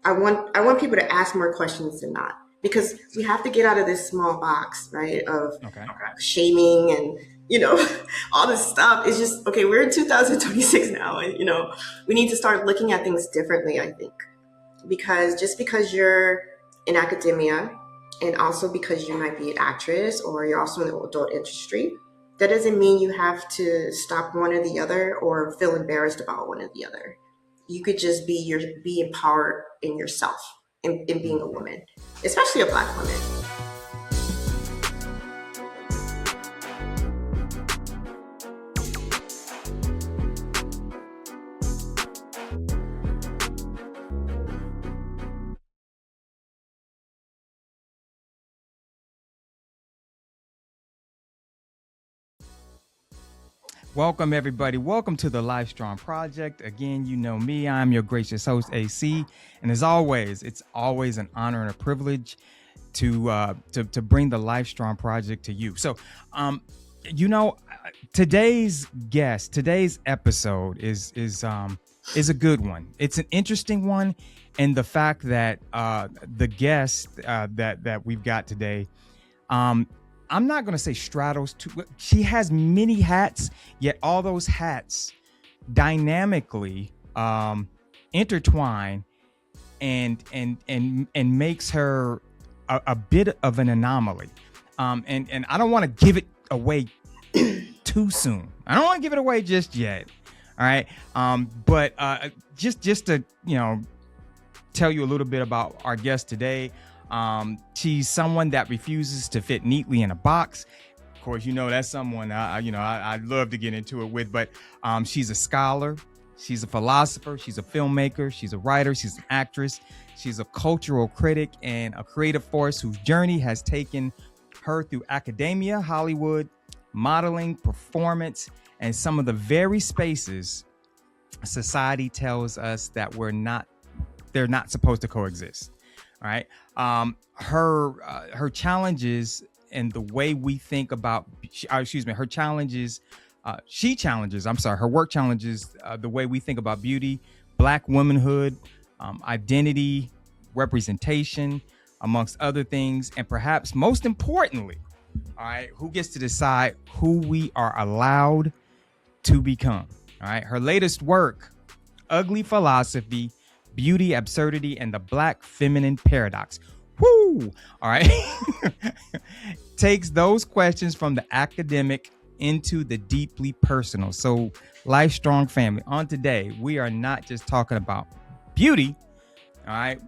I want people to ask more questions than not, because we have to get out of this small box, right? Of Okay. shaming and all this stuff. It's just okay. We're in 2026 now, and we need to start looking at things differently. I think because just because you're in academia, and also because you might be an actress or you're also in the adult industry, that doesn't mean you have to stop one or the other or feel embarrassed about one or the other. You could just be empowered in yourself in being a woman, especially a Black woman. Welcome, everybody. Welcome to the Lifestrong Project. Again, you know me. I'm your gracious host, AyeCee. And as always, it's always an honor and a privilege to bring the Lifestrong Project to you. So, today's guest, today's episode is a good one. It's an interesting one, and the fact that the guest that we've got today, I'm not going to say straddles too. She has many hats, yet all those hats dynamically intertwine and makes her a bit of an anomaly. And I don't want to give it away too soon. I don't want to give it away just yet. All right. But just to tell you a little bit about our guest today. She's someone that refuses to fit neatly in a box. Of course, that's someone I'd love to get into it with, but she's a scholar, she's a philosopher, she's a filmmaker, she's a writer, she's an actress, she's a cultural critic and a creative force whose journey has taken her through academia, Hollywood, modeling, performance, and some of the very spaces society tells us that they're not supposed to coexist. All right. Her challenges and the way we think about, her challenges, her work challenges the way we think about beauty, Black womanhood, identity, representation, amongst other things. And perhaps most importantly, all right, who gets to decide who we are allowed to become? All right. Her latest work, Ugly Philosophy, Beauty, Absurdity, and the Black Feminine Paradox. Woo! All right. Takes those questions from the academic into the deeply personal. So, Lifestrong family, on today, we are not just talking about beauty. All right.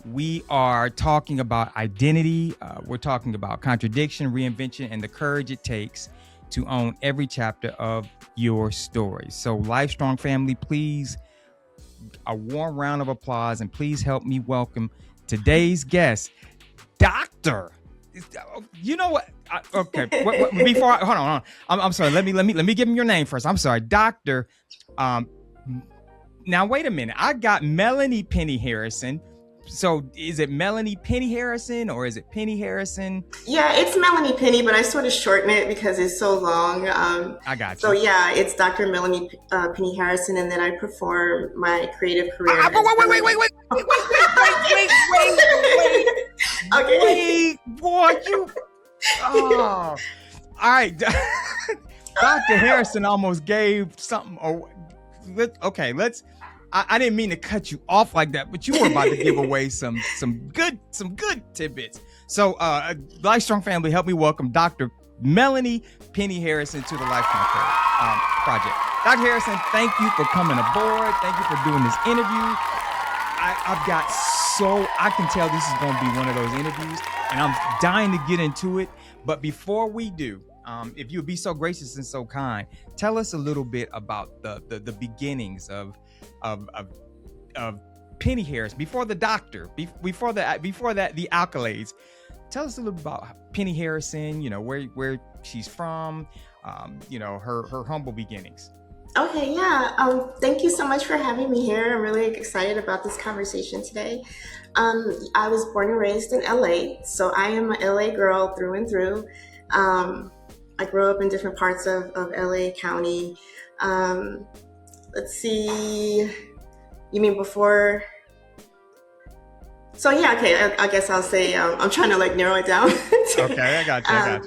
We are talking about identity. We're talking about contradiction, reinvention, and the courage it takes to own every chapter of your story. So, Lifestrong family, please, a warm round of applause, and please help me welcome today's guest, Doctor. You know what? Okay, before hold on. I'm sorry. Let me give him your name first. I'm sorry, Doctor. Now wait a minute. I got Melanie Penny-Harrison. So is it Melanie Penny-Harrison or is it Penny-Harrison? Yeah, it's Melanie Penny, but I sort of shorten it because it's so long. I got you. So yeah, it's Dr. Melanie Penny-Harrison, and then I perform my creative career. Wait. Okay. Wait, boy, you. Oh, all right. Dr. Harrison almost gave something. Okay, let's. I didn't mean to cut you off like that, but you were about to give away some good tidbits. So, Lifestrong family, help me welcome Dr. Melanie Penny-Harrison to the Lifestrong Project. Dr. Harrison, thank you for coming aboard. Thank you for doing this interview. I can tell this is going to be one of those interviews, and I'm dying to get into it. But before we do, if you would be so gracious and so kind, tell us a little bit about the beginnings of Penny Harris before the doctor, before that the accolades. Tell us a little bit about Penny Harrison. Where she's from. Her humble beginnings. Okay, yeah. Thank you so much for having me here. I'm really excited about this conversation today. I was born and raised in LA, so I am an LA girl through and through. I grew up in different parts of LA County. Let's see. You mean before So yeah, okay. I guess I'll say I'm trying to like narrow it down. Okay, I got you. I got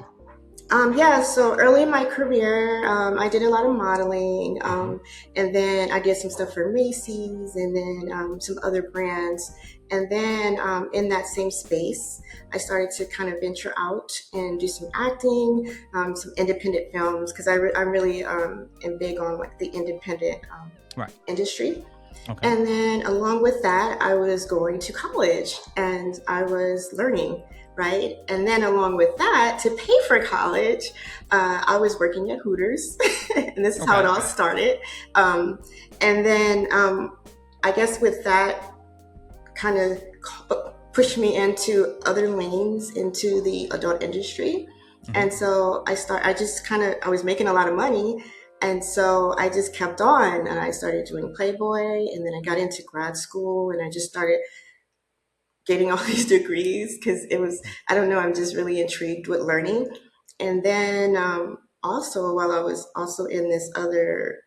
um, you. yeah, so early in my career, I did a lot of modeling, Hmm. and then I did some stuff for Macy's and then some other brands. And then in that same space, I started to kind of venture out and do some acting, some independent films, because I'm really am big on like the independent Right. industry. Okay. And then along with that, I was going to college and I was learning, right? And then along with that, to pay for college, I was working at Hooters, and this is how it Okay. all started. Um, and then I guess with that, kind of pushed me into other lanes into the adult industry. Hmm. And so I just kind of, I was making a lot of money. And so I just kept on and I started doing Playboy, and then I got into grad school and I just started getting all these degrees because it was, I don't know, I'm just really intrigued with learning. And then also, while I was also in this other,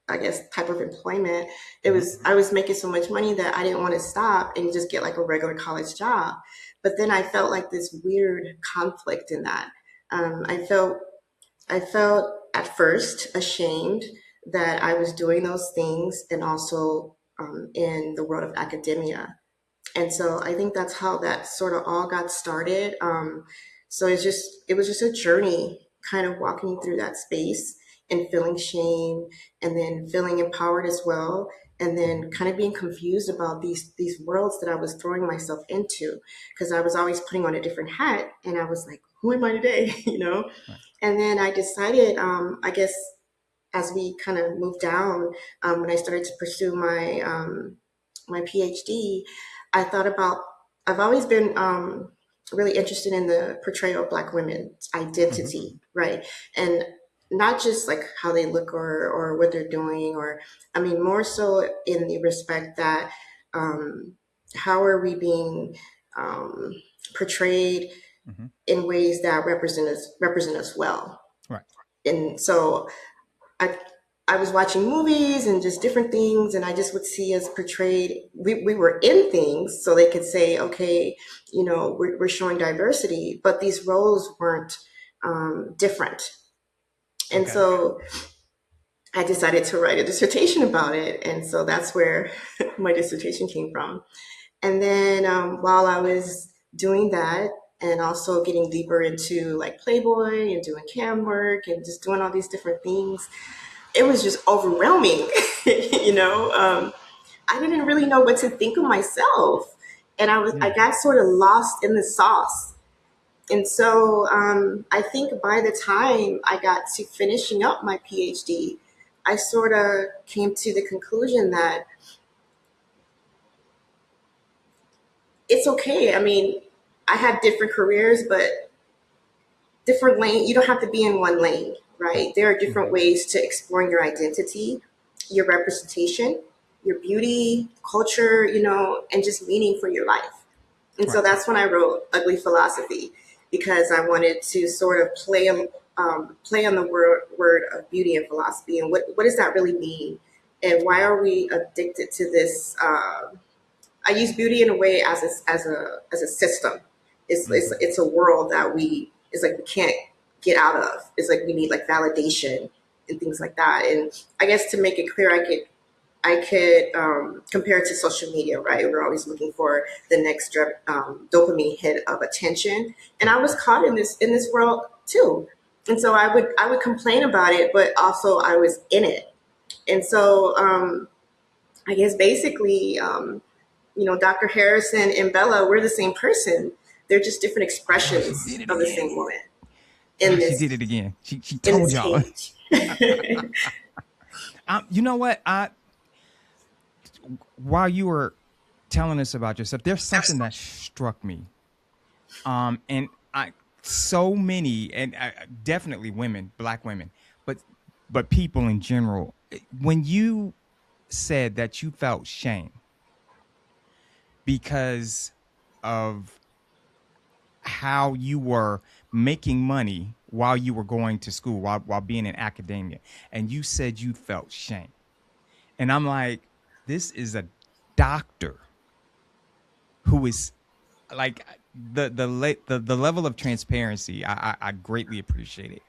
I guess, type of employment, Hmm. I was making so much money that I didn't want to stop and just get like a regular college job. But then I felt like this weird conflict in that. Um, I felt I felt at first ashamed that I was doing those things and also in the world of academia. And so I think that's how that sort of all got started. So it was just a journey kind of walking through that space and feeling shame and then feeling empowered as well. And Hmm. then kind of being confused about these worlds that I was throwing myself into because I was always putting on a different hat and I was like, who am I today? You know? Right. And then I decided, I guess, as we kind of moved down, when I started to pursue my PhD, I thought about. I've always been really interested in the portrayal of Black women's Hmm. identity, right? And not just like how they look or what they're doing, or I mean, more so in the respect that um, how are we being um, portrayed Hmm. in ways that represent us well. Right. And so I I was watching movies and just different things, and I just would see us portrayed. We were in things, so they could say, okay, you know, we're showing diversity, but these roles weren't different. And Okay. so I decided to write a dissertation about it, and so that's where my dissertation came from. And then while I was doing that, and also getting deeper into like Playboy and doing cam work and just doing all these different things, it was just overwhelming. you know, I didn't really know what to think of myself, and I Mm. got sort of lost in the sauce. And so I think by the time I got to finishing up my PhD, I sort of came to the conclusion that it's okay. I mean, I had different careers, but different lane. You don't have to be in one lane, right? There are different Hmm. ways to exploring your identity, your representation, your beauty, culture, you know, and just meaning for your life. And so Right. that's when I wrote Ugly Philosophy, because I wanted to sort of play on the word of beauty and philosophy, and what does that really mean, and why are we addicted to this? I use beauty in a way as as a system. Hmm. It's a world that it's like we can't get out of. It's like we need like validation and things like that. And I guess to make it clear, I could compare it to social media, right? We're always looking for the next dopamine hit of attention, and I Right. was caught in this world too. And so I would complain about it, but also I was in it. And so I guess basically, you know, Dr. Harrison and Bella, we're the same person. They're just different Oh, she expressions did it of the again. same woman Ah, she did it again. She in told this y'all. cage. You know what? While you were telling us about yourself, there's something that struck me. And I so many, and definitely women, Black women, but people in general. When you said that you felt shame because of how you were making money while you were going to school, while being in academia, and you said you felt shame. And I'm like, this is a doctor who is like the level of transparency. I greatly appreciate it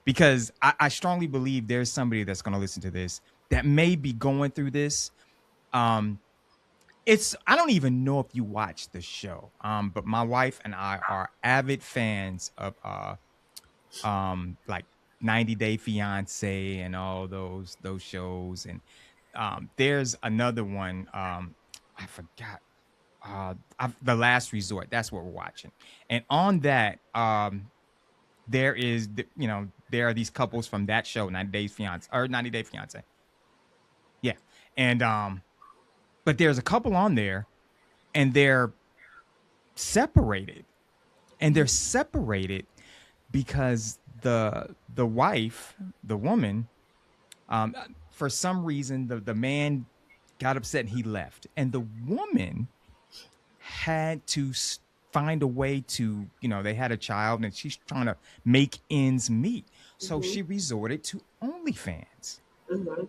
because I strongly believe there's somebody that's going to listen to this that may be going through this. Um, it's I don't even know if you watch the show. But my wife and I are avid fans of like 90 Day Fiance and all those shows. And there's another one. I forgot. The Last Resort. That's what we're watching. And on that, there is there are these couples from that show, 90 Days Fiance or 90 Day Fiance. Yeah. And but there's a couple on there and they're separated. And they're separated because the wife, the woman, um, for some reason the man got upset and he left. And the woman had to find a way to, they had a child and she's trying to make ends meet. So Mm-hmm. she resorted to OnlyFans. Mm-hmm.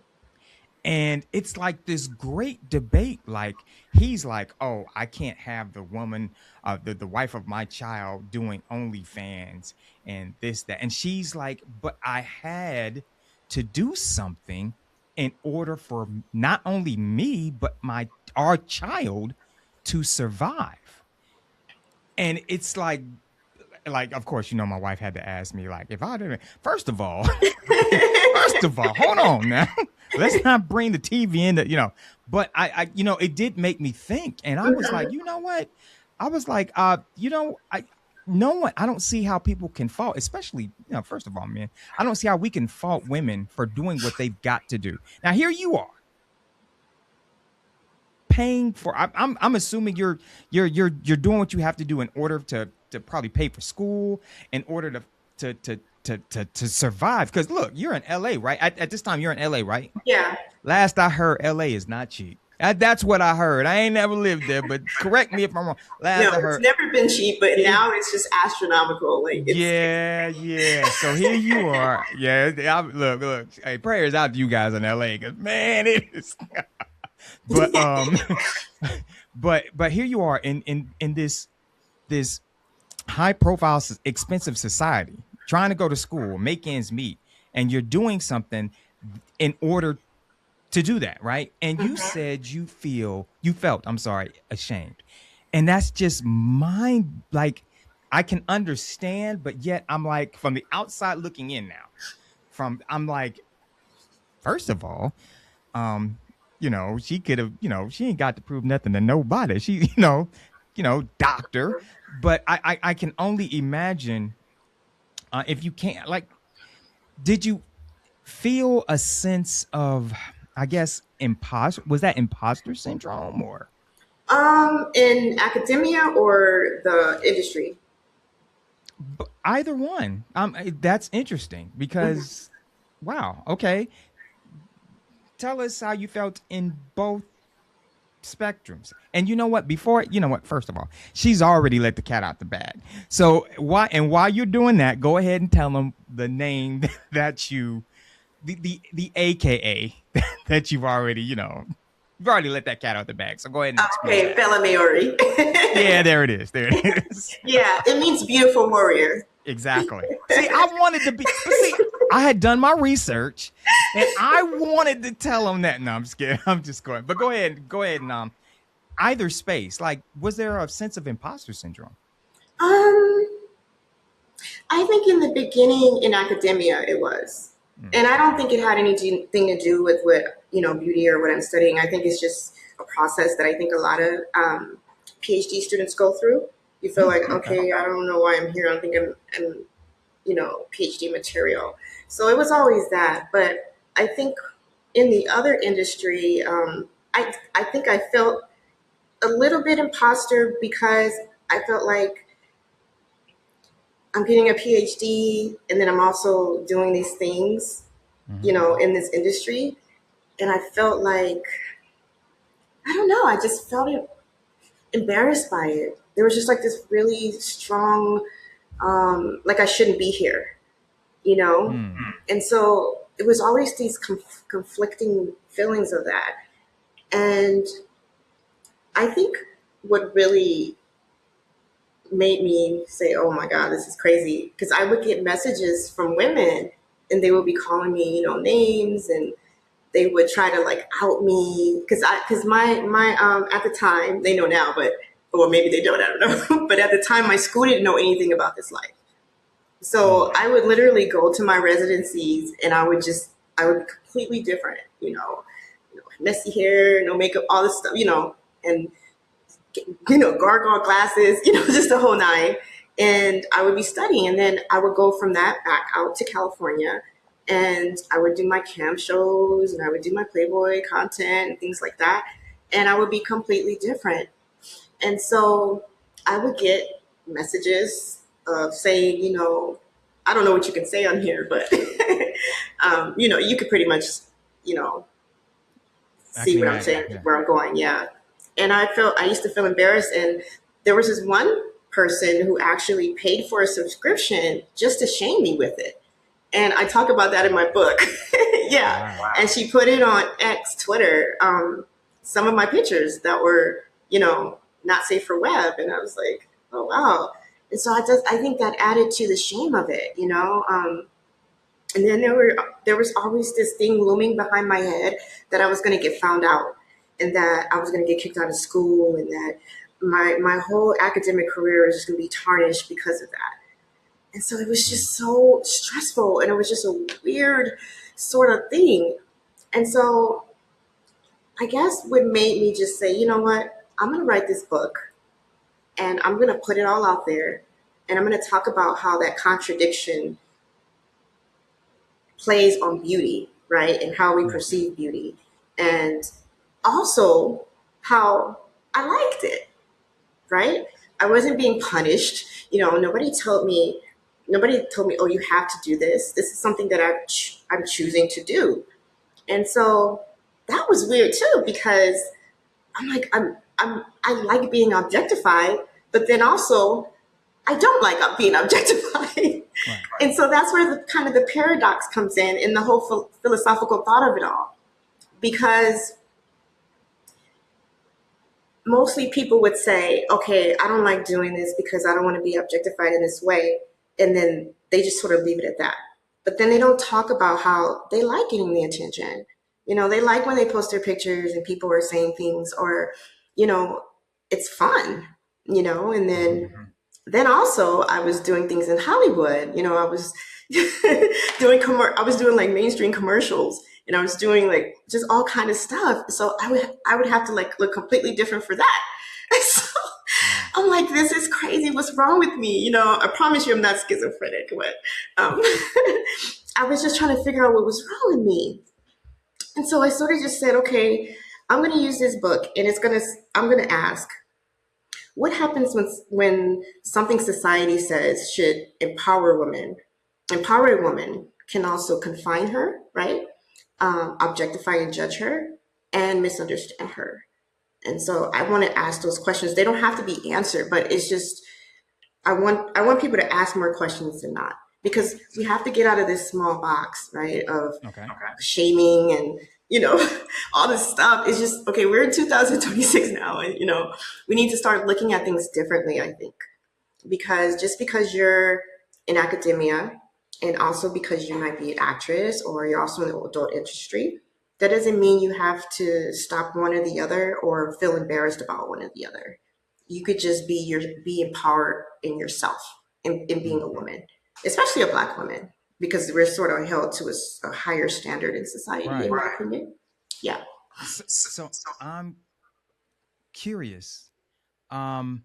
And it's like this great debate. Like he's like, "Oh, I can't have the woman, the wife of my child, doing OnlyFans and this that." And she's like, "But I had to do something in order for not only me but our child to survive." And it's like of course, my wife had to ask me like, if I didn't. First of all, hold on now. Let's not bring the TV into. But it did make me think, and I was like, you know what? I was like, I don't see how people can fault, especially, first of all, man, I don't see how we can fault women for doing what they've got to do. Now, here you are paying for. I'm assuming you're doing what you have to do in order to probably pay for school, in order to survive. Because look, you're in LA, right? At this time, you're in LA, right? Yeah. Last I heard, LA is not cheap. That's what I heard. I ain't never lived there, but correct me if I'm wrong. Last No, I it's heard, never been cheap, but now it's just astronomical. Like yeah. So here you are. Yeah, look. Hey, prayers out to you guys in LA, because man, it is. But but here you are in this high profile, expensive society, trying to go to school, make ends meet, and you're doing something in order to do that, right? And you said you felt, I'm sorry, ashamed. And that's just mind, like, I can understand, but yet I'm like, from the outside looking in now, I'm like, first of all, um, she could have, she ain't got to prove nothing to nobody. She, doctor. But I can only imagine, if you can't, like, did you feel a sense of, I guess, was that imposter syndrome, or? in academia or the industry. Either one. That's interesting because, wow, okay. Tell us how you felt in both spectrums. And you know what? First of all, she's already let the cat out the bag. So while you're doing that, go ahead and tell them the name that the AKA that you've already, you've already let that cat out the bag. So go ahead and explain. Okay, Belamiori. Yeah, there it is. Yeah, it means beautiful warrior. Exactly. See, I wanted to be, but see, I had done my research and I wanted to tell them that. No, I'm just kidding. I'm just going. But go ahead and either space. Like, was there a sense of imposter syndrome? Um, I think in the beginning in academia it was, and I don't think it had anything to do with what beauty or what I'm studying. I think it's just a process that I think a lot of PhD students go through. You feel like, okay, I don't know why I'm here. I don't think I'm PhD material. So it was always that. But I think in the other industry, I think I felt a little bit imposter because I felt like I'm getting a PhD and then I'm also doing these things, in this industry. And I felt like, I don't know, I just felt embarrassed by it. There was just like this really strong, like I shouldn't be here, And so it was always these conflicting feelings of that. And I think what really made me say, "Oh my God, this is crazy," because I would get messages from women, and they would be calling me, names, and they would try to like out me because my at the time, they know now, but or maybe they don't, I don't know. But at the time, my school didn't know anything about this life. Mm. So I would literally go to my residencies, and I would be completely different, messy hair, no makeup, all this stuff, and gargoyle glasses, just the whole nine. And I would be studying, and then I would go from that back out to California, and I would do my cam shows, and I would do my Playboy content and things like that, and I would be completely different. And so I would get messages of saying, I don't know what you can say on here, but you could pretty much, you know, I see can what I'm imagine. saying, Yeah. where I'm going. Yeah. And I used to feel embarrassed. And there was this one person who actually paid for a subscription just to shame me with it. And I talk about that in my book. Yeah. Wow. And she put it on X, Twitter, some of my pictures that were, not safe for web. And I was like, oh, wow. And so I think that added to the shame of it, and then there was always this thing looming behind my head that I was going to get found out, and that I was going to get kicked out of school, and that my whole academic career was just going to be tarnished because of that. And so it was Mm. just so stressful, and it was just a weird sort of thing. And so I guess what made me just say, you know what, I'm going to write this book, and I'm going to put it all out there, and I'm going to talk about how that contradiction plays on beauty, right? And how we Yeah. perceive beauty. And also how I liked it, right? I wasn't being punished. Nobody told me, oh, you have to do this. This is something that I'm choosing to do. And so that was weird too, because I'm like, I like being objectified, but then also I don't like being objectified. Right. And so that's where the kind of the paradox comes in the whole philosophical thought of it all. Because mostly people would say, okay, I don't like doing this because I don't want to be objectified in this way. And then they just sort of leave it at that. But then they don't talk about how they like getting the attention. They like when they post their pictures and people are saying things, or, you know, it's fun, and then also I was doing things in Hollywood. I was I was doing like mainstream commercials, and I was doing like just all kind of stuff. So I would have to like look completely different for that. So Wow. I'm like, this is crazy. What's wrong with me? I promise you I'm not schizophrenic, but I was just trying to figure out what was wrong with me. And so I sort of just said, okay, I'm going to use this book, and I'm going to ask, what happens when something society says should empower women? Empower a woman can also confine her, right? Objectify and judge her, and misunderstand her. And so I want to ask those questions. They don't have to be answered, but it's just I want people to ask more questions than not, because we have to get out of this small box, right? Of Okay. shaming and all this stuff. It's just, okay, we're in 2026 now, and we need to start looking at things differently, I think. Because just because you're in academia, and also because you might be an actress, or you're also in the adult industry, that doesn't mean you have to stop one or the other or feel embarrassed about one or the other. You could just be empowered in yourself, in being a Mm. woman, especially a Black woman, because we're sort of held to a higher standard in society, in Right. my opinion. Yeah. So I'm curious. Um,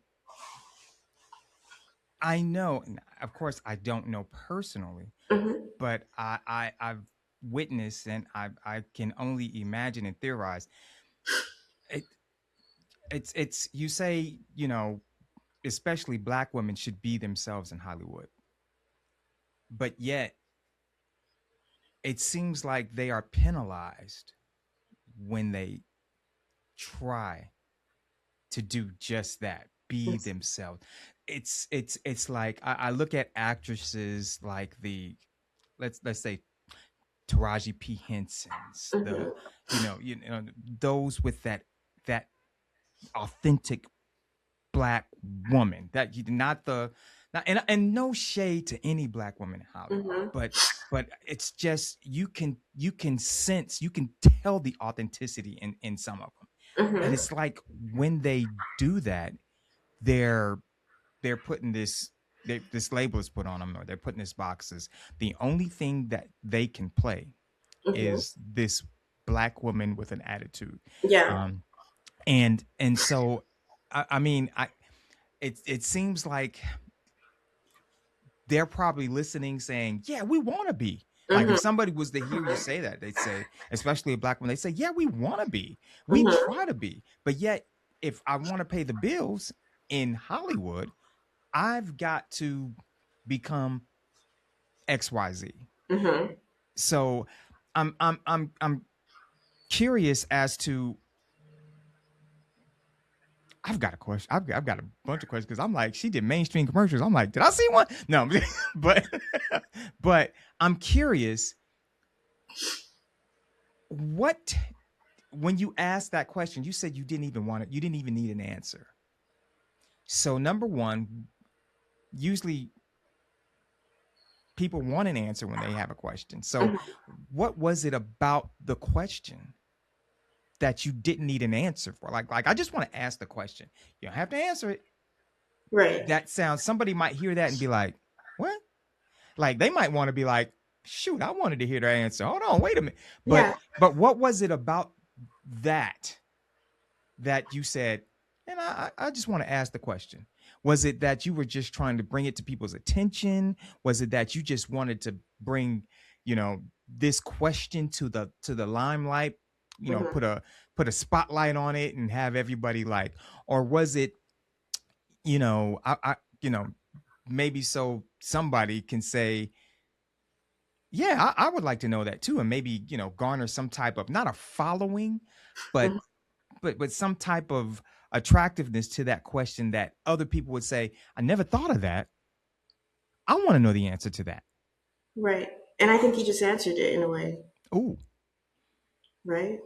I know, and of course, I don't know personally, Hmm. but I've witnessed, and I can only imagine and theorize. It it's you say, especially Black women should be themselves in Hollywood, but yet it seems like they are penalized when they try to do just that, be themselves. It's like I look at actresses like let's say Taraji P Henson's, the Hmm. those with that authentic Black woman. That you not the not, and no shade to any Black woman in Hollywood, Mm-hmm. but it's just you can sense, you can tell the authenticity in some of them. But Mm-hmm. it's like when they do that, they're putting this label is put on them, or they're putting this boxes. The only thing that they can play Mm-hmm. is this Black woman with an attitude. Yeah. Um, and so I mean, it seems like they're probably listening saying, yeah, we want to be. Like if Mm-hmm. somebody was to hear you say that, they'd say, especially a Black woman, they say, yeah, we want to be. We Mm-hmm. try to be. But yet, if I want to pay the bills in Hollywood, I've got to become XYZ. Mm-hmm. So I'm curious as to, I've got a question. I've got a bunch of questions because I'm like, she did mainstream commercials. I'm like, did I see one? No, but but I'm curious. What, when you asked that question, you said you didn't even want it. You didn't even need an answer. So number one, usually people want an answer when they have a question. So Mm-hmm. what was it about the question that you didn't need an answer for? Like I just want to ask the question. You don't have to answer it. Right. That sounds, somebody might hear that and be like, what? Like they might want to be like, shoot, I wanted to hear the answer. Hold on, wait a minute. Yeah. But what was it about that you said, and I just want to ask the question? Was it that you were just trying to bring it to people's attention? Was it that you just wanted to bring, this question to the limelight, Mm-hmm. put a spotlight on it and have everybody like, or was it, I maybe so somebody can say, yeah, I would like to know that too, and maybe garner some type of, not a following, but Mm-hmm. some type of attractiveness to that question, that other people would say, I never thought of that. I want to know the answer to that. Right. And I think you just answered it in a way, Ooh. right?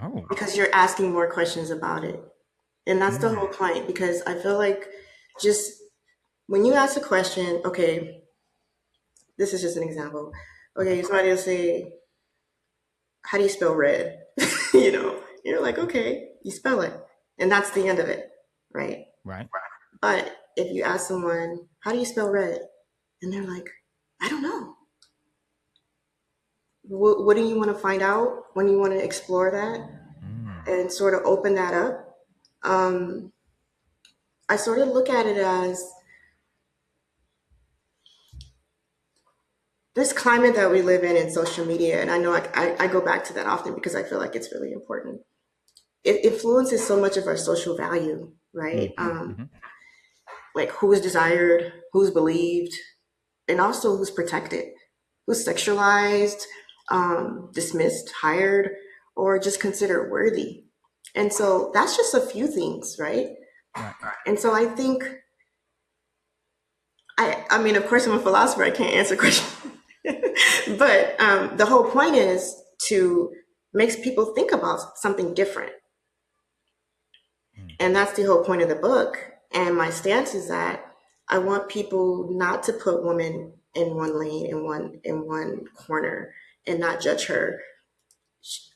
Oh. Because you're asking more questions about it. And that's the whole Mm. point. Because I feel like just when you ask a question, okay, this is just an example. Okay. Okay, somebody will say, how do you spell red? you know, you're like, okay, you spell it. And that's the end of it, right? Right. But if you ask someone, how do you spell red? And they're like, I don't know. What do you want to find out when you want to explore that Mm. and sort of open that up? Um, I sort of look at it as this climate that we live in social media. And I know I go back to that often because I feel like it's really important. It influences so much of our social value, right? Mm-hmm. Mm-hmm. Like who is desired, who's believed, and also who's protected, who's sexualized, dismissed, hired, or just considered worthy. And so that's just a few things, right? Right. And so I think, I mean, of course, I'm a philosopher. I can't answer questions, but the whole point is to make people think about something different, Mm. and that's the whole point of the book. And my stance is that I want people not to put women in one lane, in one corner, and not judge her.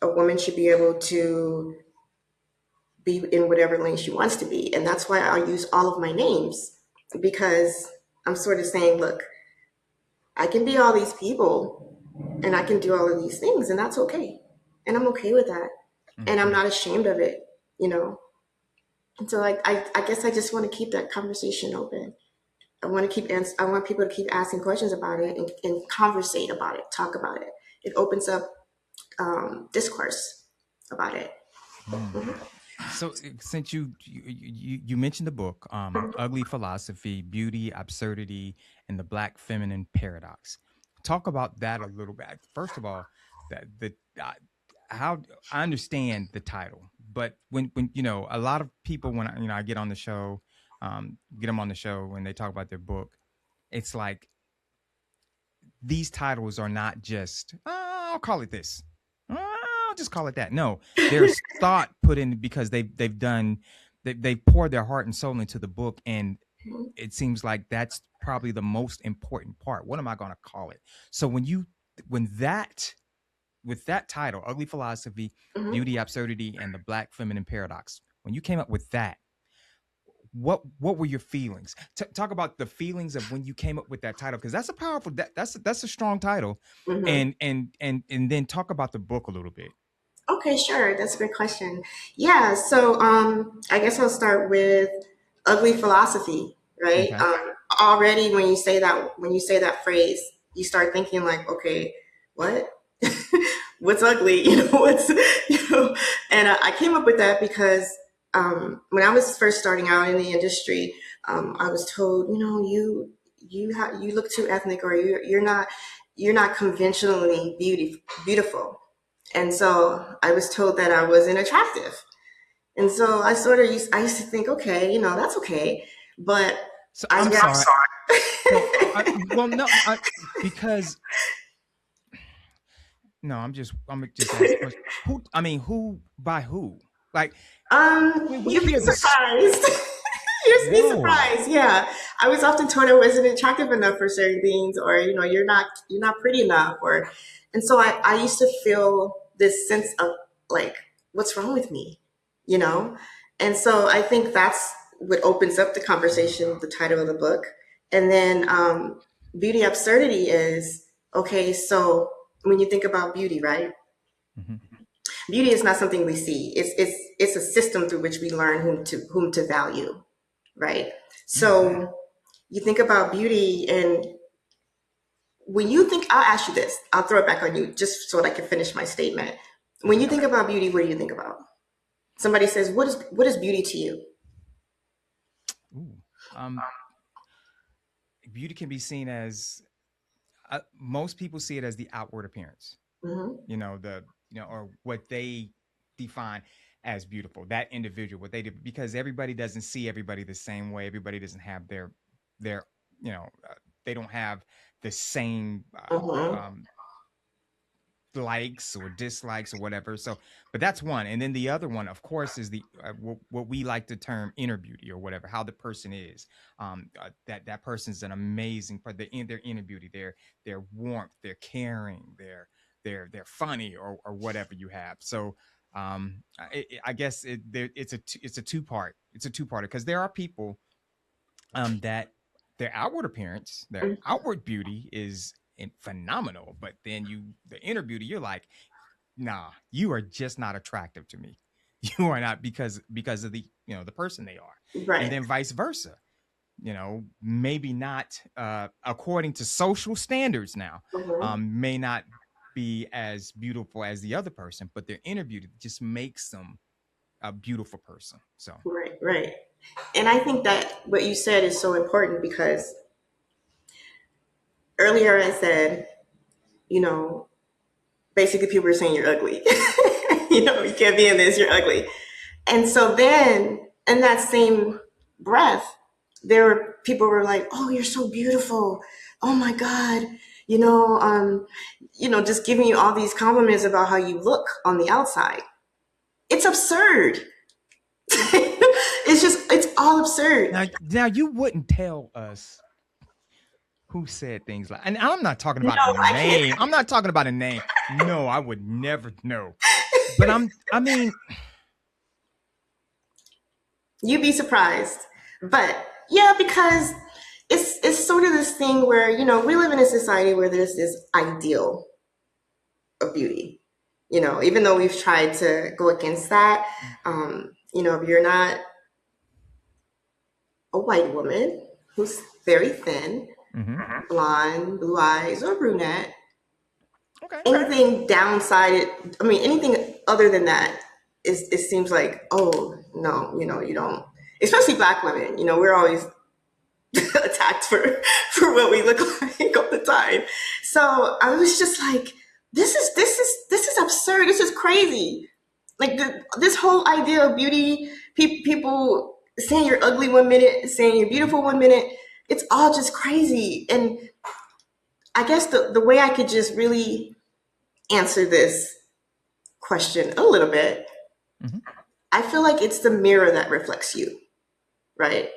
A woman should be able to be in whatever lane she wants to be, and that's why I use all of my names, because I'm sort of saying, look, I can be all these people, and I can do all of these things, and that's okay, and I'm okay with that, and I'm Mm-hmm. not ashamed of it, you know. And so, like, I guess I just want to keep that conversation open. I want people to keep asking questions about it and conversate about it, talk about it. It opens up discourse about it. Mm. So since you mentioned the book, Ugly Philosophy, Beauty, Absurdity, and the Black Feminine Paradox, talk about that a little bit. First of all, that the how I understand the title, but when a lot of people, when I get on the show, get them on the show when they talk about their book, it's like these titles are not just, I'll call it this, I'll just call it that. No, there's thought put in because they've done they poured their heart and soul into the book, and Mhm. it seems like that's probably the most important part. What am I going to call it? So when that with that title, Ugly Philosophy, Mhm. Beauty, Absurdity, and the Black Feminine Paradox, when you came up with that, what were your feelings? Talk about the feelings of when you came up with that title, because that's a powerful, that's a strong title, Mhm. and then talk about the book a little bit. Okay, sure. That's a great question. Yeah, so I guess I'll start with ugly philosophy, right? Okay. Already when you say that phrase, you start thinking like, okay, what? What's ugly? What's and I came up with that because when I was first starting out in the industry, I was told, you look too ethnic, or you're not conventionally beautiful. And so I was told that I wasn't attractive. And so I used to think, okay, that's okay. But So as I'm we sorry. So well, no, because no, I'm gonna just ask the question. Who? I mean, who by who? Like when we you'd be hear this, surprised. You'd be whoa. surprised. Yeah, I was often told I wasn't attractive enough for certain things, or you're not pretty enough, and so I used to feel this sense of like, what's wrong with me, you know, and so I think that's what opens up the conversation, the title of the book, and then beauty absurdity is okay. So when you think about beauty, right? Mhm. Beauty is not something we see. It's a system through which we learn whom to value, right? Mm. So you think about beauty, and when you think, I'll ask you this. I'll throw it back on you just so that I can finish my statement. When Okay. you think about beauty, what do you think about? Somebody says, "What is beauty to you?" Ooh. Um, Beauty can be seen as most people see it as the outward appearance. Hmm. Or what they define as beautiful. That individual, what they do, because everybody doesn't see everybody the same way. Everybody doesn't have their they don't have the same Hmm. likes or dislikes or whatever. So, but that's one, and then the other one, of course, is the what we like to term inner beauty or whatever. How the person is, that person's an amazing part. Their inner beauty, their warmth, their caring, their funny or whatever you have. So, I guess it's a two-parter because there are people that their outward appearance, their outward beauty is phenomenal, but then the inner beauty, you're like, nah, you are just not attractive to me. You are not because of the person they are, and Right. then vice versa. Maybe not according to social standards now, Hmm. may not be as beautiful as the other person, but their inner beauty just makes them a beautiful person. So, Right. Right. And I think that what you said is so important because earlier I said, you know, basically people were saying you're ugly. You can't be in this, you're ugly. And so then in that same breath, there were people who were like, "Oh, you're so beautiful. Oh my God." Just giving you all these compliments about how you look on the outside. It's absurd. It's all absurd. now you wouldn't tell us who said things like, and I'm not talking No, about a I can't. name. I'm not talking about a name. No, I would never know. But I mean, You'd be surprised. But yeah, because it's sort of this thing where, we live in a society where there's this ideal of beauty. Even though we've tried to go against that, if you're not a white woman who's very thin, mhm. blonde, blue eyes, or brunette, Okay. anything downside, I mean, anything other than that, it seems like, oh, no, you don't. Especially black women, we're always attacked for what we look like all the time. So I was just like, this is absurd. This is crazy. Like this whole idea of beauty, people saying you're ugly one minute, saying you're beautiful one minute, it's all just crazy. And I guess the way I could just really answer this question a little bit Mhm. I feel like it's the mirror that reflects you, right?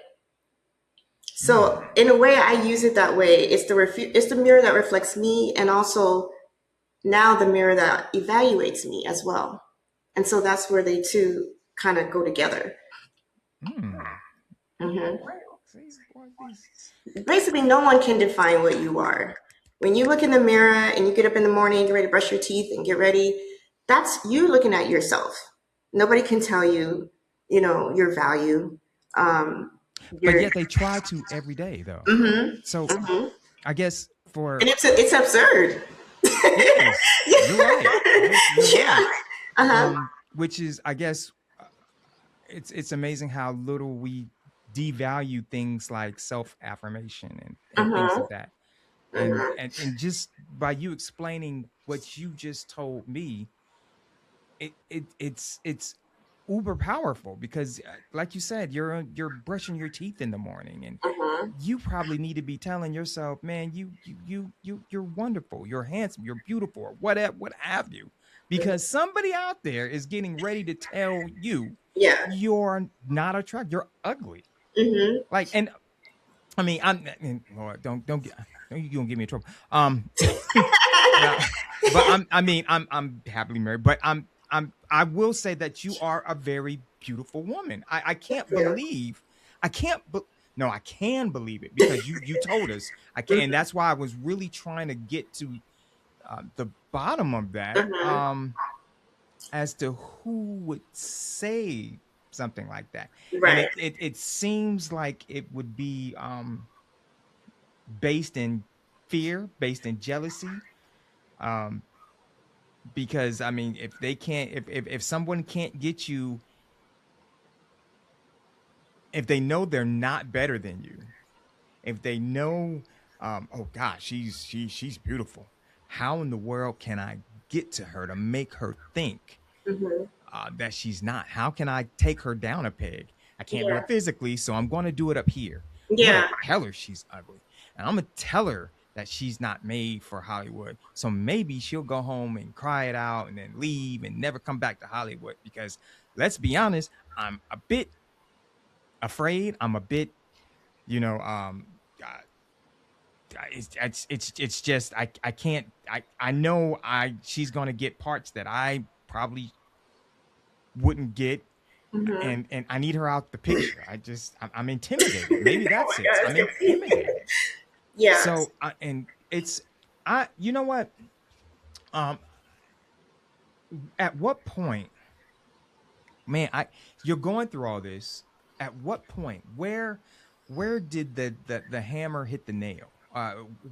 So in a way, I use it that way. It's the mirror that reflects me, and also now the mirror that evaluates me as well. And so that's where they two kind of go together. Mm. Hmm. Okay. See, boy, these. Basically, no one can define what you are. When you look in the mirror and you get up in the morning, get ready to brush your teeth and get ready, that's you looking at yourself. Nobody can tell you, your value. Um, But your yet they try to every day, though. hmm So hmm I guess and for it's absurd. it is. You're right. You're Yeah. right. Uh-huh. Which is, I guess, it's amazing how little we devalue things like self affirmation and things Uh-huh. of that. Uh-huh. And just by you explaining what you just told me, it's uber powerful because like you said, you're brushing your teeth in the morning, and Uh-huh. you probably need to be telling yourself, man, you're wonderful, you're handsome, you're beautiful, or what have you, because somebody out there is getting ready to tell you Yeah. you're not attractive, you're ugly. Mm-hmm. Like, and I mean, Lord, don't you gonna get me in trouble. No, but I'm happily married, but I will say that you are a very beautiful woman. I can't Yeah. believe, I can't, no, I can believe it because you told us I can, and that's why I was really trying to get to the bottom of that, Uh-huh. as to who would say something like that, and Right. it seems like it would be based in fear, based in jealousy, um, because I mean, if they can't, if someone can't get you, if they know they're not better than you, if they know, oh gosh, she's beautiful. How in the world can I get to her to make her think Mm-hmm. that she's not? How can I take her down a peg? I can't do Yeah. it physically, so I'm going to do it up here. I'm going Yeah. to tell her she's ugly, and I'm going to tell her that she's not made for Hollywood. So maybe she'll go home and cry it out and then leave and never come back to Hollywood. Because let's be honest, I'm a bit afraid. I'm a bit, you know, uh, it's just I can't I know I she's gonna get parts that I probably wouldn't get, Mm-hmm. and I need her out the picture. I'm intimidated. Maybe Oh that's my it. I'm God. intimidated. Yeah. So and it's I you know what, um at what point, man, I you're going through all this, at what point, where did the hammer hit the nail,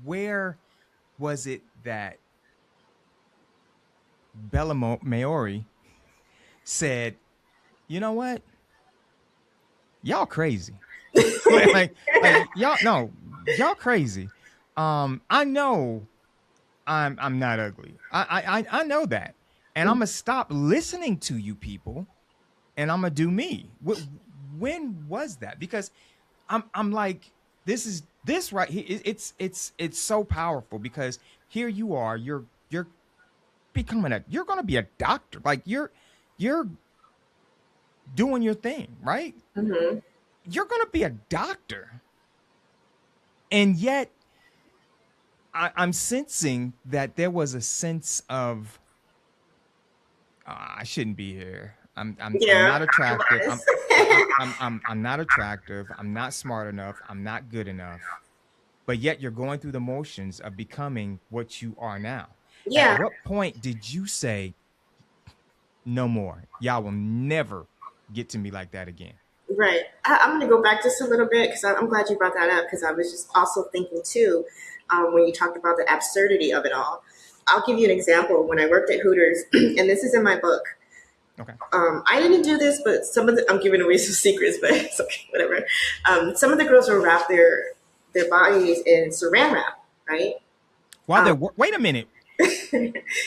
where was it that Bella Maori said, you know what, y'all crazy. Like y'all, no, y'all crazy. I know I'm not ugly. I know that, and I'm gonna stop listening to you people, and I'm gonna do me. When was that? Because I'm like, this right here. It's so powerful because here you are. You're you're gonna be a doctor. Like you're doing your thing, right? Mm-hmm. You're gonna be a doctor, and yet I'm sensing that there was a sense of I shouldn't be here. I'm Yeah. not attractive. Bias. I'm not attractive. I'm not smart enough. I'm not good enough. But yet you're going through the motions of becoming what you are now. At Yeah. what point did you say no more? Y'all will never get to me like that again. Right. I'm going to go back just a little bit because I'm glad you brought that up because I was just also thinking too when you talked about the absurdity of it all. I'll give you an example. When I worked at Hooters, and this is in my book, Okay. I didn't do this, but I'm giving away some secrets, but it's okay, whatever. Some of the girls will wrap their bodies in saran wrap, right? While Um, they're wait a minute.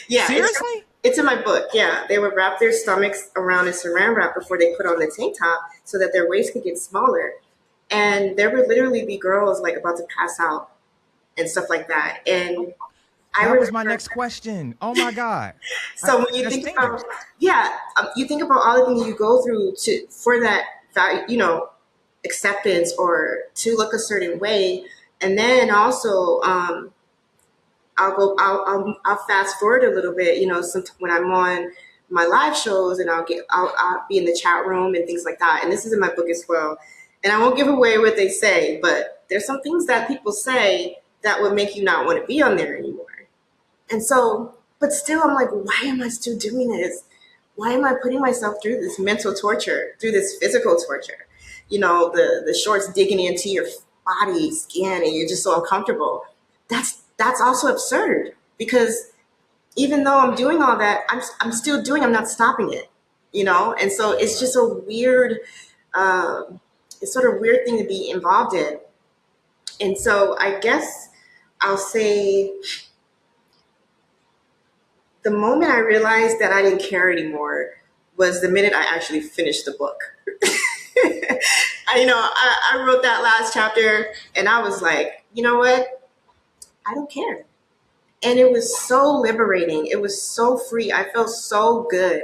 yeah, Seriously? it's in my book. Yeah, they would wrap their stomachs around a saran wrap before they put on the tank top so that their waist could get smaller. And there would literally be girls like about to pass out and stuff like that. And I That was my remember. next question. Oh my God. So when you That's think about, dangerous. yeah, you think about all the things you go through to for that value, acceptance or to look a certain way, and then also I'll fast forward a little bit, when I'm on my live shows and I'll be in the chat room and things like that. And this is in my book as well. And I won't give away what they say, but there's some things that people say that would make you not want to be on there anymore. And so, but still, I'm like, why am I still doing this? Why am I putting myself through this mental torture, through this physical torture? The shorts digging into your body, skin, and you're just so uncomfortable. That's also absurd because even though I'm doing all that, I'm still doing. I'm not stopping it, And so it's just a weird, it's sort of weird thing to be involved in. And so I guess I'll say the moment I realized that I didn't care anymore was the minute I actually finished the book. I wrote that last chapter and I was like, you know what? I don't care. And it was so liberating. It was so free. I felt so good.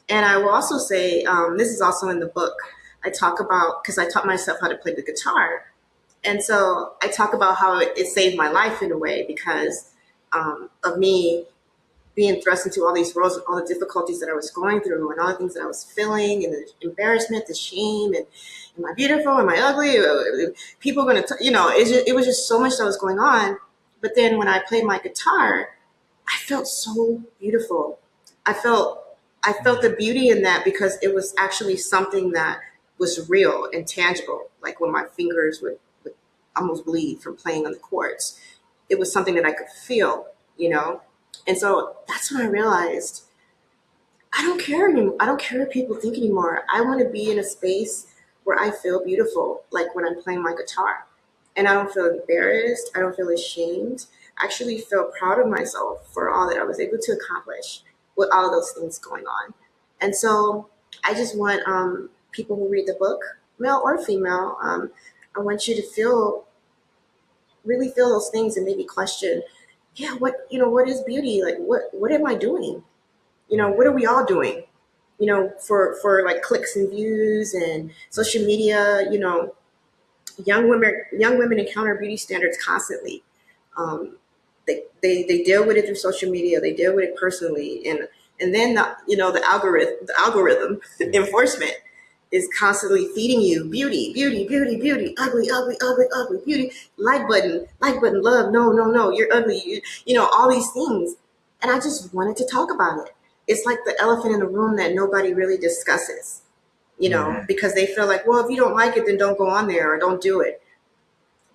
And I will also say, this is also in the book. I talk about, because I taught myself how to play the guitar. And so I talk about how it saved my life in a way because of me being thrust into all these roles and all the difficulties that I was going through and all the things that I was feeling and the embarrassment, the shame, and am I beautiful? Am I ugly? People are going to, it was just so much that was going on. But then when I played my guitar, I felt so beautiful. I felt the beauty in that because it was actually something that was real and tangible. Like when my fingers would almost bleed from playing on the chords, it was something that I could feel, And so that's when I realized I don't care anymore. I don't care what people think anymore. I want to be in a space where I feel beautiful, like when I'm playing my guitar. And I don't feel embarrassed. I don't feel ashamed. I actually feel proud of myself for all that I was able to accomplish with all of those things going on. And so I just want people who read the book, male or female, I want you to really feel those things and maybe question, yeah, what is beauty? Like, what am I doing? What are we all doing? For like clicks and views and social media, young women encounter beauty standards constantly. Um, they deal with it through social media. They deal with it personally, and then the algorithm enforcement is constantly feeding you beauty, beauty, beauty, beauty, ugly, ugly, ugly, ugly, beauty, like button, love, no, no, no, you're ugly, all these things. And I just wanted to talk about it. It's like the elephant in the room that nobody really discusses, because they feel like, well, if you don't like it, then don't go on there or don't do it.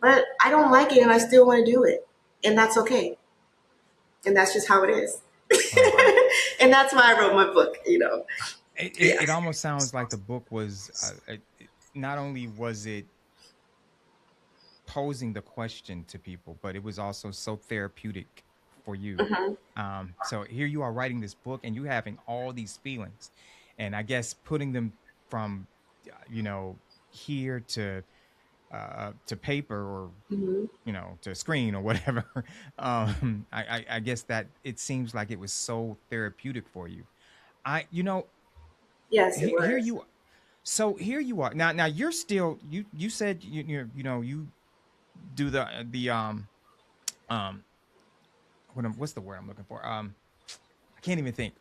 But I don't like it and I still want to do it. And that's okay. And that's just how it is. Wow. And that's why I wrote my book, Yeah. It almost sounds like the book was not only was it posing the question to people, but it was also so therapeutic for you. Mhm. So here you are writing this book and you having all these feelings, and I guess putting them from, here to paper or Mhm. to screen or whatever. I guess that it seems like it was so therapeutic for you. I you know Yes, it here was. you So here you are now. You're still you said you do um what's the word I'm looking for? I can't even think.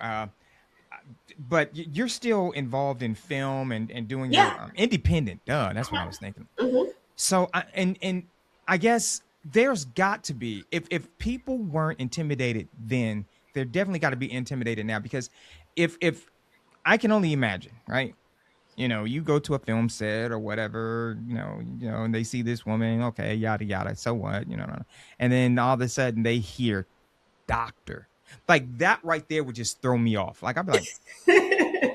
But you're still involved in film and doing Yeah. your independent. Duh, that's what I was thinking. Hmm. So and I guess there's got to be, if people weren't intimidated then, they're definitely got to be intimidated now, because if I can only imagine, right? You go to a film set or whatever, and they see this woman, okay, yada yada, so what, and then all of a sudden they hear doctor. Like that right there would just throw me off. Like I'd be like, Yeah,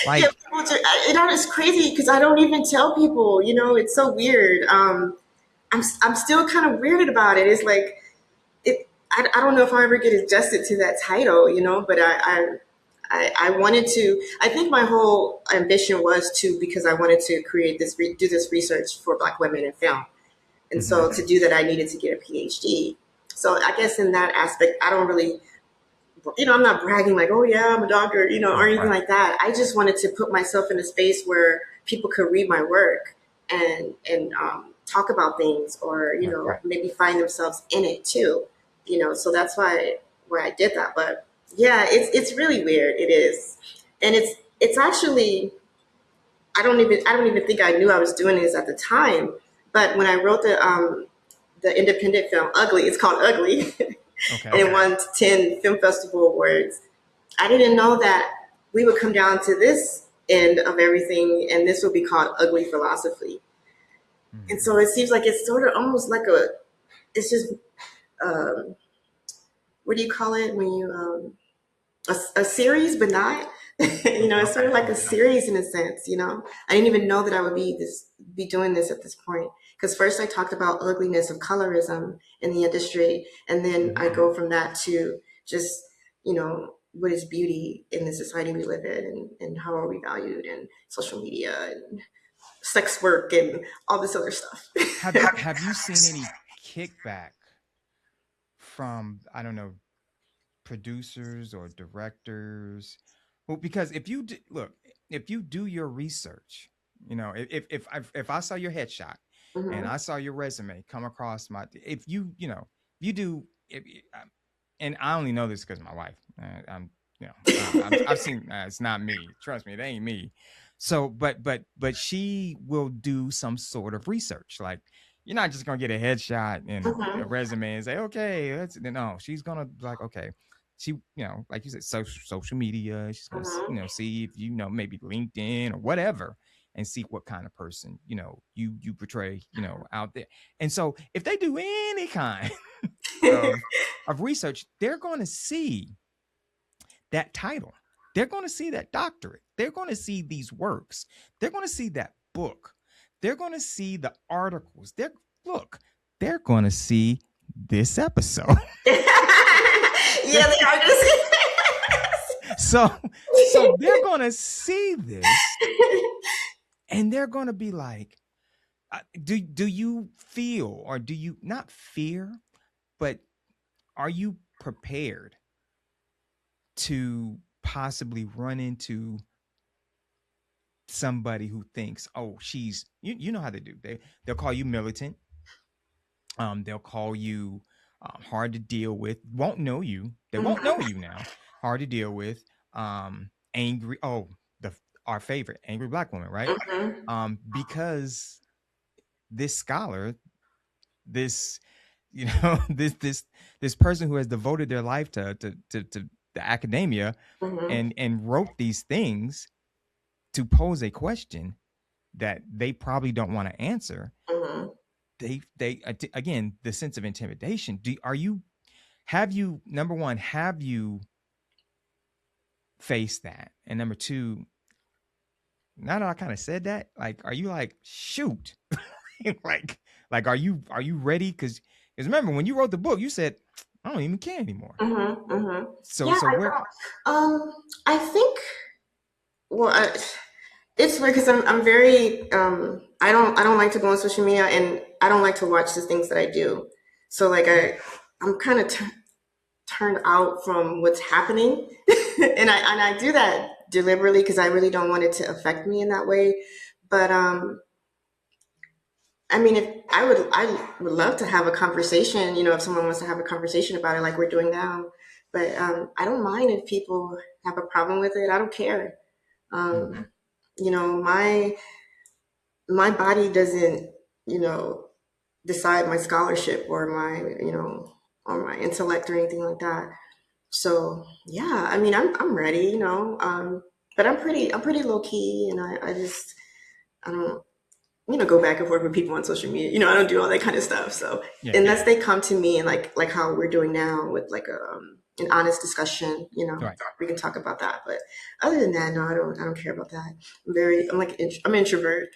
like, it's crazy because I don't even tell people. It's so weird. I'm still kind of weirded about it. It's like it. I don't know if I ever get adjusted to that title, but I wanted to. I think my whole ambition was to, because I wanted to do this research for Black women in film, and mhm, so to do that I needed to get a PhD. So I guess in that aspect, I don't really, I'm not bragging like, oh yeah, I'm a doctor, or anything Right. like that. I just wanted to put myself in a space where people could read my work and talk about things, or Right. maybe find themselves in it too. So that's why I did that. But yeah, it's really weird. It is, and it's actually I don't even think I knew I was doing this at the time. But when I wrote the independent film Ugly, it's called Ugly, and Okay. it won 10 film festival awards. I didn't know that we would come down to this end of everything, and this would be called Ugly Philosophy. And Mm-hmm. so it seems like it's sort of almost like it's just, um, what do you call it when you, a series, but not. It's sort Okay. of like a Okay. series in a sense. I didn't even know that I would be doing this at this point. Because first I talked about ugliness of colorism in the industry, and then I Mm-hmm. go from that to just what is beauty in the society we live in, and how are we valued, and social media and sex work and all this other stuff. Have you seen any kickback from, I don't know, producers or directors? Well, because look, if you do your research, if I saw your headshot and Hmm. I saw your resume come across my, if you do, and I only know this because of my wife. I've seen. It's not me. Trust me, it ain't me. So, but she will do some sort of research. Like, you're not just gonna get a headshot and a Hmm. resume and say, okay, that's no. She's gonna be like, okay, she, like you said, social media. She's gonna, Hmm. see if maybe LinkedIn or whatever, and see what kind of person you portray out there. And so, if they do any kind of research, they're going to see that title. They're going to see that doctorate. They're going to see these works. They're going to see that book. They're going to see the articles. They're going to see this episode. Yeah, they are gonna see. so so they're going to see this, and they're going to be like, do you feel, or do you not fear, but are you prepared to possibly run into somebody who thinks, oh, she's, you know how they do, they'll call you militant, they'll call you, hard to deal with, won't know you, they won't know Mhm. you now, hard to deal with, angry, oh, the our favorite, angry black woman, right? Mhm. Because this scholar, this, this person who has devoted their life to the academia, Mhm. and wrote these things to pose a question that they probably don't want to answer. Mhm. They again, the sense of intimidation. Have you, number one, have you faced that? And number two, now that I kind of said that, like, are you like, shoot, like are you ready? Because remember, when you wrote the book, you said, I don't even care anymore. Mhm. Mhm. So Yeah, so I where? don't. I think. Well, it's weird because I'm very. I don't like to go on social media, and I don't like to watch the things that I do. So like I'm kind of turned out from what's happening, and I do that deliberately because I really don't want it to affect me in that way. But I mean, if I would love to have a conversation, if someone wants to have a conversation about it like we're doing now. But I don't mind if people have a problem with it. I don't care. Mhm. Um, my body doesn't, you know, decide my scholarship or my intellect or anything like that. So yeah, I mean, I'm ready, but I'm pretty low key, and I don't go back and forth with people on social media. I don't do all that kind of stuff. So Yeah. unless they come to me and like how we're doing now with like an honest discussion, Right. we can talk about that. But other than that, no, I don't care about that. I'm an introvert,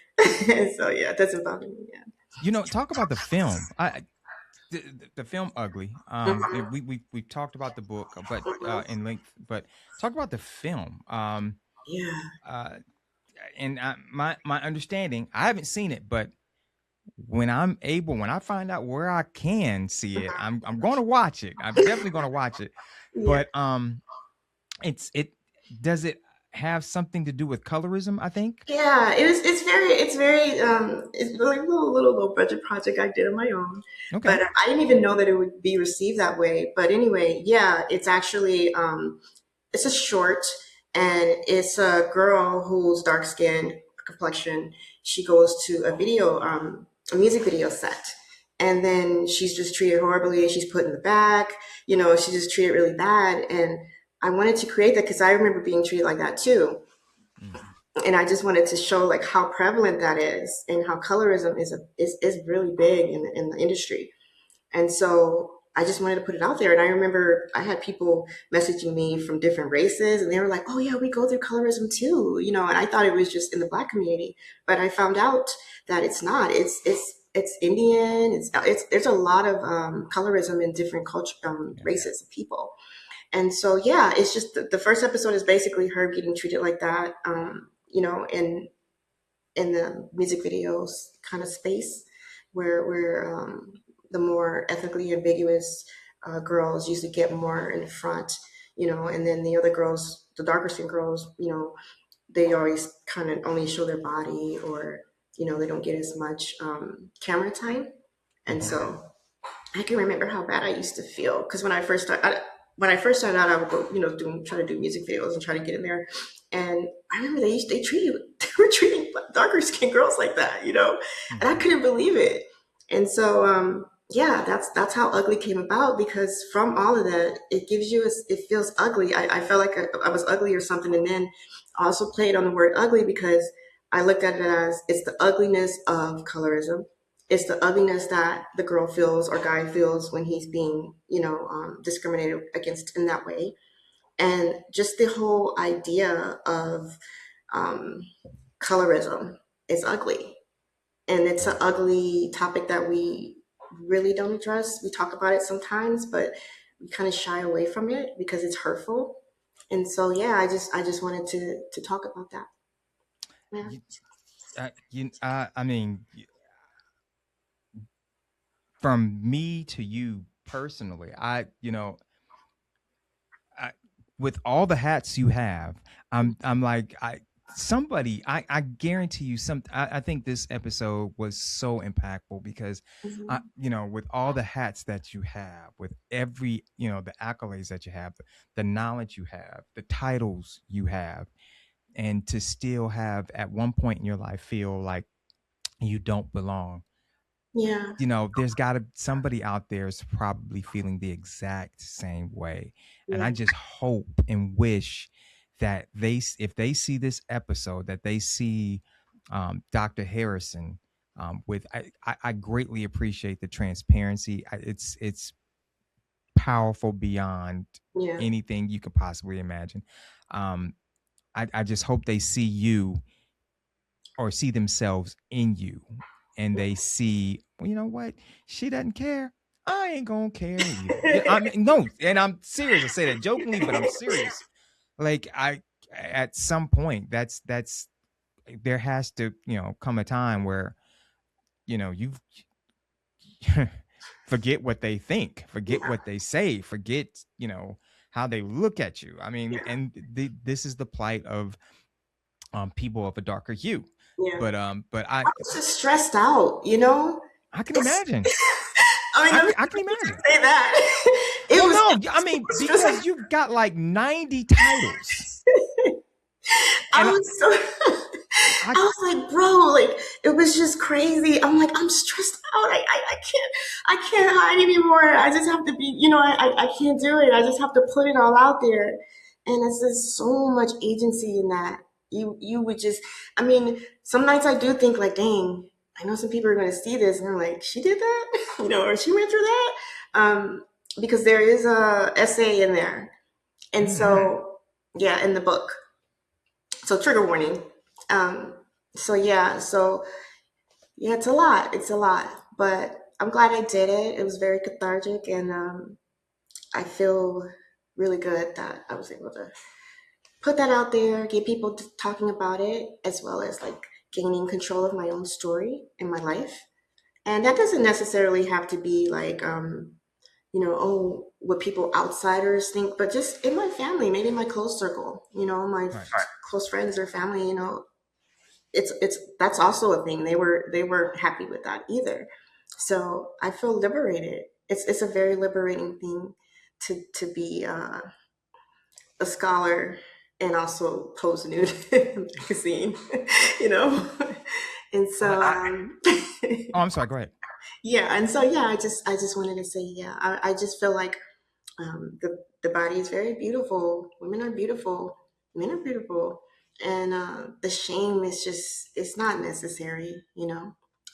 so yeah, it doesn't bother me. Yeah. Talk about the film. The film Ugly. Mhm. We talked about the book, but in length. But talk about the film. Yeah. Uh, and my understanding, I haven't seen it, but when I find out where I can see it, I'm going to watch it. I'm definitely going to watch it. Yeah. But it does it have something to do with colorism, I think? Yeah, it's like a little low budget project I did on my own, Okay. but I didn't even know that it would be received that way. But anyway, yeah, it's actually it's a short, and it's a girl who's dark skinned complexion. She goes to a music video set, and then she's just treated horribly. She's put in the back, she's just treated really bad. And I wanted to create that because I remember being treated like that too, Mhm. and I just wanted to show like how prevalent that is and how colorism is really big in the industry. And so I just wanted to put it out there. And I remember I had people messaging me from different races, and they were like, "Oh yeah, we go through colorism too," And I thought it was just in the Black community, but I found out that it's not. It's Indian. It's there's a lot of colorism in different culture Yeah. races of people. And so, yeah, it's just the first episode is basically her getting treated like that, in the music videos kind of space, where the more ethnically ambiguous girls usually get more in front, and then the other girls, the darker skin girls, they always kind of only show their body, or they don't get as much camera time. And Mhm. so I can remember how bad I used to feel because when I first started out, I would go, try to do music videos and try to get in there. And I remember they treated they were treating darker skinned girls like that, and I Mhm. couldn't believe it. And so, yeah, that's how ugly came about, because from all of that, it feels ugly. I felt like I was ugly or something, and then I also played on the word ugly because I looked at it as it's the ugliness of colorism. It's the ugliness that the girl feels or guy feels when he's being, discriminated against in that way. And just the whole idea of um, colorism is ugly. And it's an ugly topic that we really don't address. We talk about it sometimes, but we kind of shy away from it because it's hurtful. And so, yeah, I just wanted to talk about that. Yeah. You, I mean, from me to you personally, I, with all the hats you have, I'm like I guarantee you I think this episode was so impactful because Mhm. with all the hats that you have, with every the accolades that you have, the knowledge you have, the titles you have, and to still have at one point in your life feel like you don't belong. Yeah. There's got to somebody out there is probably feeling the exact same way. And I Yeah. just hope and wish that if they see this episode, that they see Dr. Harrison with, I greatly appreciate the transparency. It's powerful beyond Yeah. anything you could possibly imagine. Um, I just hope they see you or see themselves in you, and they see, well, you know what, she doesn't care, I ain't gonna care either. Yeah, I mean, no, and I'm serious. I say that jokingly, but I'm serious. Like, I at some point, that's there has to come a time where you forget what they think, forget Yeah. what they say, forget how they look at you. I mean, Yeah. and this is the plight of people of a darker hue. Yeah. But I I was just stressed out. I can It's, imagine. I mean, let me I can imagine. say that. It Well, was, no, it I was mean, super because stressful. you've got like 90 titles, I and was so, I I was like, bro, like, it was just crazy. I'm like, I'm stressed out. I can't hide anymore. I just have to be, I can't do it. I just have to put it all out there. And it's just so much agency in that. You would just, I mean, some nights I do think like, dang, I know some people are going to see this and they're like, she did that, or she went through that. Because there is a essay in there. And mm, so, yeah, in the book. So trigger warning. Um, so yeah, it's a lot. It's a lot, but I'm glad I did it. It was very cathartic, and I feel really good that I was able to put that out there, get people talking about it, as well as like gaining control of my own story in my life. And that doesn't necessarily have to be like, oh, what people outsiders think, but just in my family, maybe my close circle, my Right. close friends or family, it's that's also a thing. They were happy with that either. So I feel liberated. It's a very liberating thing to be a scholar and also pose nude in a magazine, you know. And so Oh, I'm sorry. Go ahead. yeah, and so yeah, I just wanted to say yeah. I just feel like the body is very beautiful. Women are beautiful. Men are beautiful, and the shame is just it's not necessary,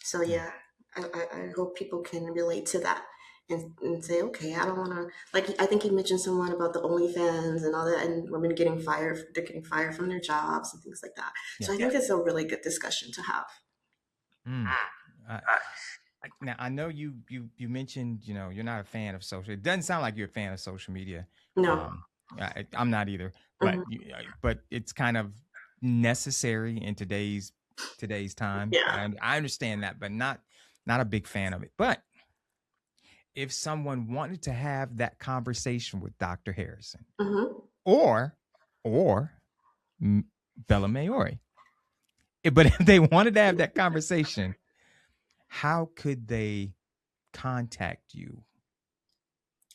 So Yeah. yeah, I hope people can relate to that and say, okay, I don't want to like. I think you mentioned someone about the OnlyFans and all that, and women getting fired. They're getting fired from their jobs and things like that. So Yeah. I think it's a really good discussion to have. Mm. I, now I know you mentioned you're not a fan of social. It doesn't sound like you're a fan of social media. No. Um, I'm not either. But Mhm. but it's kind of necessary in today's time. Yeah. I understand that, but not a big fan of it. But if someone wanted to have that conversation with Dr. Harrison Hmm. or or Bella Maori, but if they wanted to have that conversation, how could they contact you?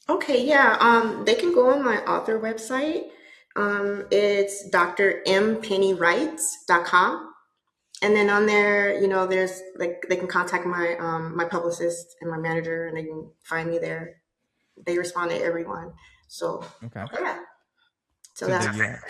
Okay, yeah. They can go on my author website. It's drmpennyWrites.com. And then on there, there's like they can contact my publicist and my manager and they can find me there. They respond to everyone. So Okay. yeah. So So there that's you have.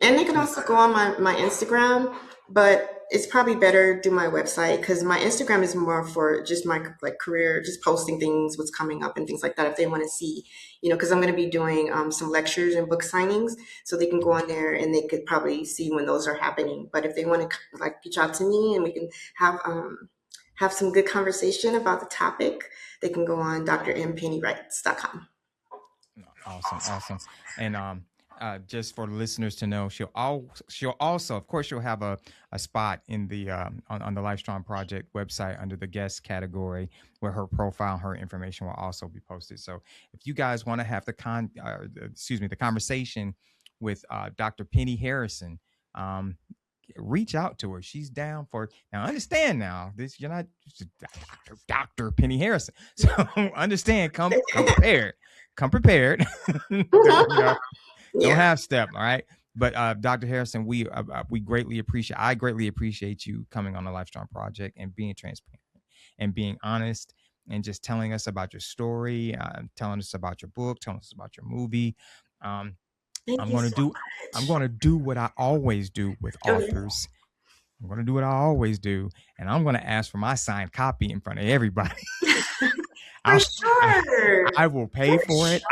And they can So also go on my Instagram, but it's probably better do my website because my Instagram is more for just my like career, just posting things, what's coming up and things like that. If they want to see, because I'm going to be doing some lectures and book signings, so they can go on there and they could probably see when those are happening. But if they want to like reach out to me and we can have some good conversation about the topic, they can go on drmpennyWrites.com. awesome, awesome. And just for listeners to know, she'll also, of course, she'll have a spot in the on the Lifestrong Project website under the guest category where her profile, her information will also be posted. So if you guys want to have the conversation with Dr. Penny Harrison, um, reach out to her. She's down for now. Understand now, this you're not Dr. Penny Harrison. So understand, come prepared. Come prepared. Don't Yeah. half step, all right? But Dr. Harrison, we greatly appreciate. I greatly appreciate you coming on the Lifestrong Project and being transparent and being honest and just telling us about your story, telling us about your book, telling us about your movie. Um, Thank I'm you gonna so do. I'm much. gonna do what I always do with Oh, yeah. authors. I'm gonna do what I always do, and I'm gonna ask for my signed copy in front of everybody. For I, I sure. I will pay For for it. sure.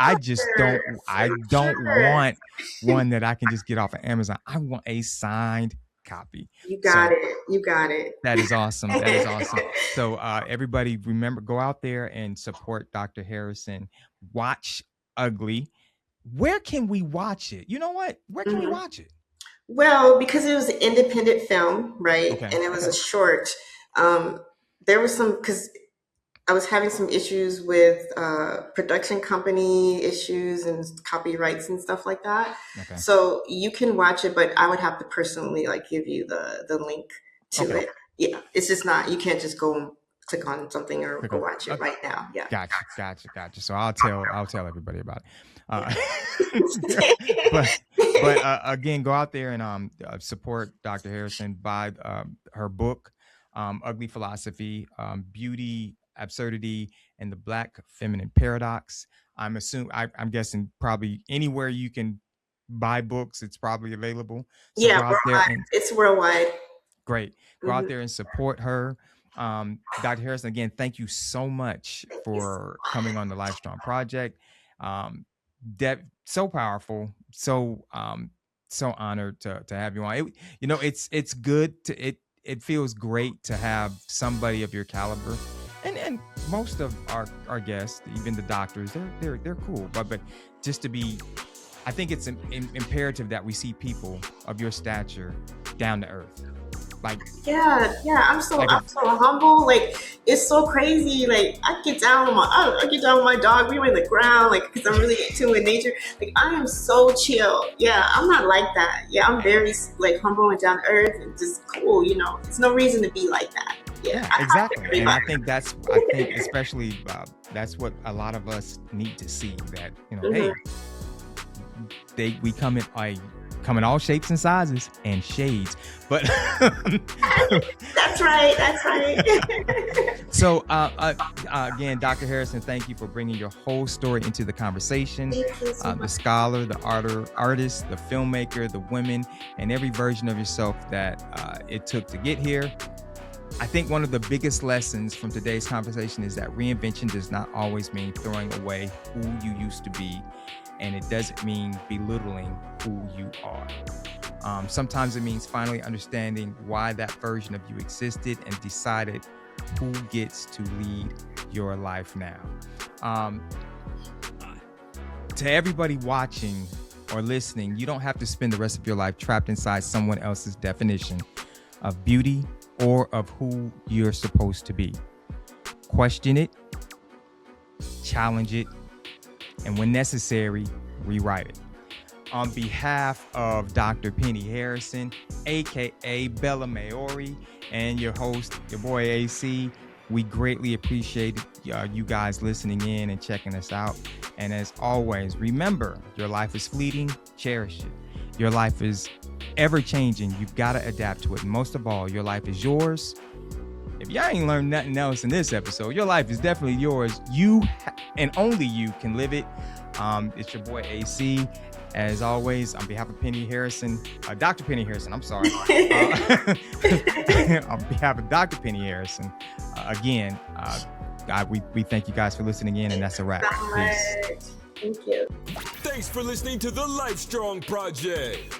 I For don't sure. want one that I can just get off of Amazon. I want a signed copy. You got So it. You got it. that is awesome. That is awesome. So everybody remember, go out there and support Dr. Harrison. Watch Ugly. Where can we watch it? You know what? Where can we Mhm. watch it? Well, because it was an independent film, right? Okay. And it was Okay. a short, um, there was some, because I was having some issues with production company issues and copyrights and stuff like that. Okay. So you can watch it, but I would have to personally like give you the link to Okay. it. Yeah, it's just not, you can't just go and click on something or Click go on. watch it Okay. right now. Yeah. Gotcha. So I'll tell everybody about it. Uh, but again, go out there and support Dr. Harrison. Buy her book, Ugly Philosophy, Beauty, Absurdity, and the Black Feminine Paradox. I'm guessing probably anywhere you can buy books, it's probably available. So Yeah, go out there and it's worldwide. great. Go out Mhm. there and support her. Dr. Harrison, again, thank you so much Thank you so for coming on the Lifestrong Project. That so powerful, so honored to have you on. It's good it feels great to have somebody of your caliber, and most of our guests, even the doctors, they're cool, but just to be, I think it's imperative that we see people of your stature down to earth. Like, yeah, I'm so like I'm so humble. Like, it's so crazy. Like, I get down with my dog. We were in the ground, like, because I'm really into in nature. Like, I am so chill. Yeah, I'm not like that. Yeah, I'm very like humble and down to earth and just cool. You know, there's no reason to be like that. Yeah, exactly. And I think especially that's what a lot of us need to see, that, hey, we come in all shapes and sizes and shades, but that's right. So again, Dr. Harrison, thank you for bringing your whole story into the conversation. Thank you so much. The scholar, the artist, the filmmaker, the women, and every version of yourself that it took to get here. I think one of the biggest lessons from today's conversation is that reinvention does not always mean throwing away who you used to be, and it doesn't mean belittling who you are. Sometimes it means finally understanding why that version of you existed and decided who gets to lead your life now. To everybody watching or listening, you don't have to spend the rest of your life trapped inside someone else's definition of beauty or of who you're supposed to be. Question it, challenge it, and when necessary, rewrite it. On behalf of Dr. Penny-Harrison, aka Bella Maori, and your host, your boy AyeCee, we greatly appreciate you guys listening in and checking us out. And as always, remember, your life is fleeting, cherish it. Your life is ever changing, you've got to adapt to it. And most of all, your life is yours. If y'all ain't learned nothing else in this episode, your life is definitely yours. You and only you can live it. It's your boy AyeCee. As always, on behalf of Penny-Harrison, Dr. Penny-Harrison, I'm sorry. On behalf of Dr. Penny-Harrison, again, we thank you guys for listening in, and that's a wrap. Peace. Thank you. Thanks for listening to the Lifestrong Project.